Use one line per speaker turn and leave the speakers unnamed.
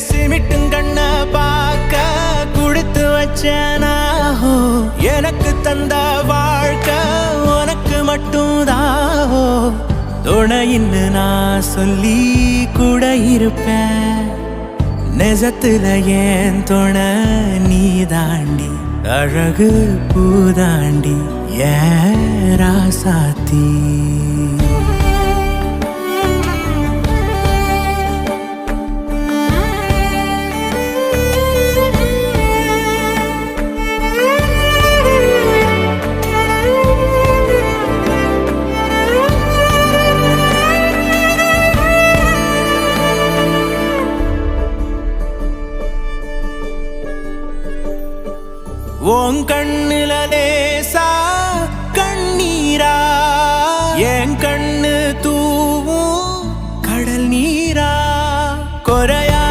சிமிட்டும் கண்ண பார்க்க குடுத்து வச்சனாஹோ எனக்கு தந்த வாழ்க்கை உனக்கு மட்டும் தாஹோ துணையின்னு நான் சொல்லி கூட இருப்பேன் நெசத்துல ஏன் துணை நீ தாண்டி அழகு பூதாண்டி ஏன் ராசாத்தி உன் கண்ணுல லேசா